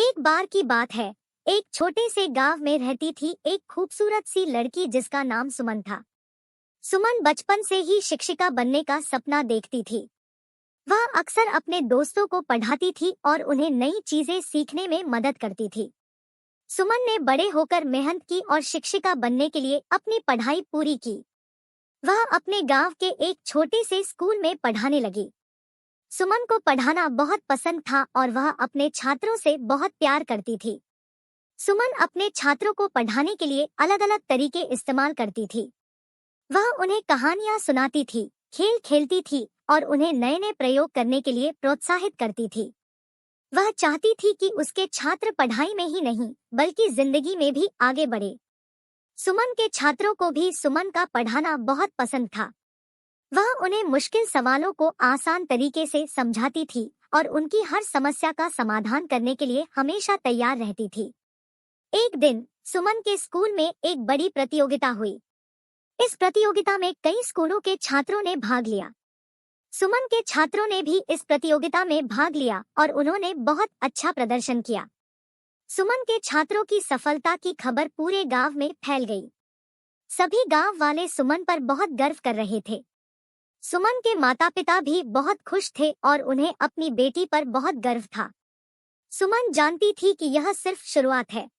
एक बार की बात है। एक छोटे से गांव में रहती थी एक खूबसूरत सी लड़की जिसका नाम सुमन था। सुमन बचपन से ही शिक्षिका बनने का सपना देखती थी। वह अक्सर अपने दोस्तों को पढ़ाती थी और उन्हें नई चीजें सीखने में मदद करती थी। सुमन ने बड़े होकर मेहनत की और शिक्षिका बनने के लिए अपनी पढ़ाई पूरी की। वह अपने गांव के एक छोटे से स्कूल में पढ़ाने लगी। सुमन को पढ़ाना बहुत पसंद था और वह अपने छात्रों से बहुत प्यार करती थी। सुमन अपने छात्रों को पढ़ाने के लिए अलग अलग तरीके इस्तेमाल करती थी। वह उन्हें कहानियां सुनाती थी, खेल खेलती थी और उन्हें नए नए प्रयोग करने के लिए प्रोत्साहित करती थी। वह चाहती थी कि उसके छात्र पढ़ाई में ही नहीं बल्कि जिंदगी में भी आगे बढ़े। सुमन के छात्रों को भी सुमन का पढ़ाना बहुत पसंद था। वह उन्हें मुश्किल सवालों को आसान तरीके से समझाती थी और उनकी हर समस्या का समाधान करने के लिए हमेशा तैयार रहती थी। एक दिन सुमन के स्कूल में एक बड़ी प्रतियोगिता हुई। इस प्रतियोगिता में कई स्कूलों के छात्रों ने भाग लिया। सुमन के छात्रों ने भी इस प्रतियोगिता में भाग लिया और उन्होंने बहुत अच्छा प्रदर्शन किया। सुमन के छात्रों की सफलता की खबर पूरे गांव में फैल गई। सभी गांव वाले सुमन पर बहुत गर्व कर रहे थे। सुमन के माता-पिता भी बहुत खुश थे और उन्हें अपनी बेटी पर बहुत गर्व था। सुमन जानती थी कि यह सिर्फ शुरुआत है।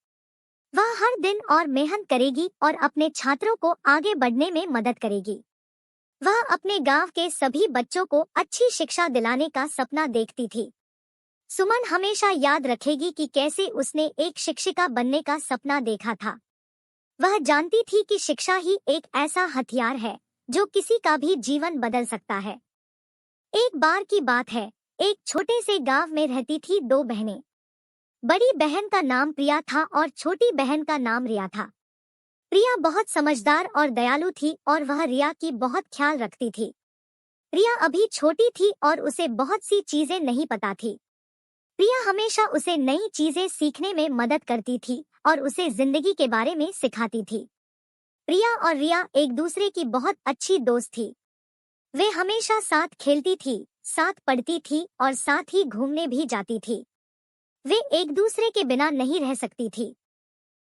वह हर दिन और मेहनत करेगी और अपने छात्रों को आगे बढ़ने में मदद करेगी। वह अपने गांव के सभी बच्चों को अच्छी शिक्षा दिलाने का सपना देखती थी। सुमन हमेशा याद रखेगी कि कैसे उसने एक शिक्षिका बनने का सपना देखा था। वह जानती थी कि शिक्षा ही एक ऐसा हथियार है जो किसी का भी जीवन बदल सकता है। एक बार की बात है, एक छोटे से गांव में रहती थी दो बहनें। बड़ी बहन का नाम प्रिया था और छोटी बहन का नाम रिया था। प्रिया बहुत समझदार और दयालु थी और वह रिया की बहुत ख्याल रखती थी। रिया अभी छोटी थी और उसे बहुत सी चीजें नहीं पता थी। प्रिया हमेशा उसे नई चीजें सीखने में मदद करती थी और उसे जिंदगी के बारे में सिखाती थी। प्रिया और रिया एक दूसरे की बहुत अच्छी दोस्त थी। वे हमेशा साथ खेलती थी, साथ पढ़ती थी और साथ ही घूमने भी जाती थी। वे एक दूसरे के बिना नहीं रह सकती थी।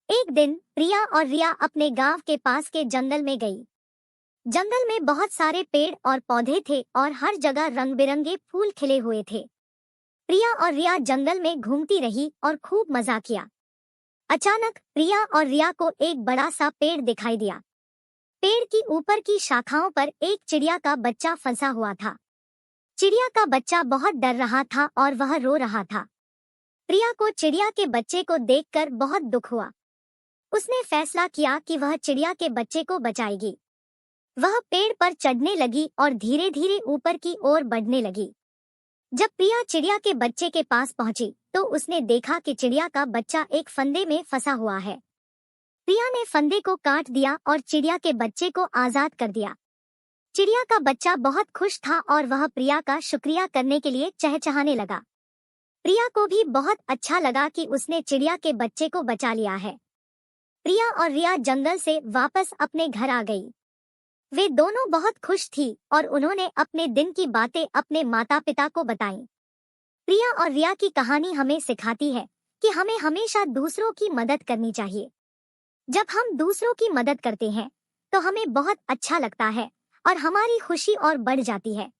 एक दिन प्रिया और रिया अपने गांव के पास के जंगल में गई। जंगल में बहुत सारे पेड़ और पौधे थे और हर जगह रंग बिरंगे फूल खिले हुए थे। प्रिया और रिया जंगल में घूमती रही और खूब मजा किया। अचानक प्रिया और रिया को एक बड़ा सा पेड़ दिखाई दिया। पेड़ की ऊपर की शाखाओं पर एक चिड़िया का बच्चा फंसा हुआ था। चिड़िया का बच्चा बहुत डर रहा था और वह रो रहा था। प्रिया को चिड़िया के बच्चे को देखकर बहुत दुख हुआ। उसने फैसला किया कि वह चिड़िया के बच्चे को बचाएगी। वह पेड़ पर चढ़ने लगी और धीरे धीरे ऊपर की ओर बढ़ने लगी। जब प्रिया चिड़िया के बच्चे के पास पहुंची तो उसने देखा कि चिड़िया का बच्चा एक फंदे में फंसा हुआ है। प्रिया ने फंदे को काट दिया और चिड़िया के बच्चे को आजाद कर दिया। चिड़िया का बच्चा बहुत खुश था और वह प्रिया का शुक्रिया करने के लिए चहचहाने लगा। प्रिया को भी बहुत अच्छा लगा कि उसने चिड़िया के बच्चे को बचा लिया है। प्रिया और रिया जंगल से वापस अपने घर आ गई। वे दोनों बहुत खुश थी और उन्होंने अपने दिन की बातें अपने माता पिता को बताईं। प्रिया और रिया की कहानी हमें सिखाती है कि हमें हमेशा दूसरों की मदद करनी चाहिए। जब हम दूसरों की मदद करते हैं तो हमें बहुत अच्छा लगता है और हमारी खुशी और बढ़ जाती है।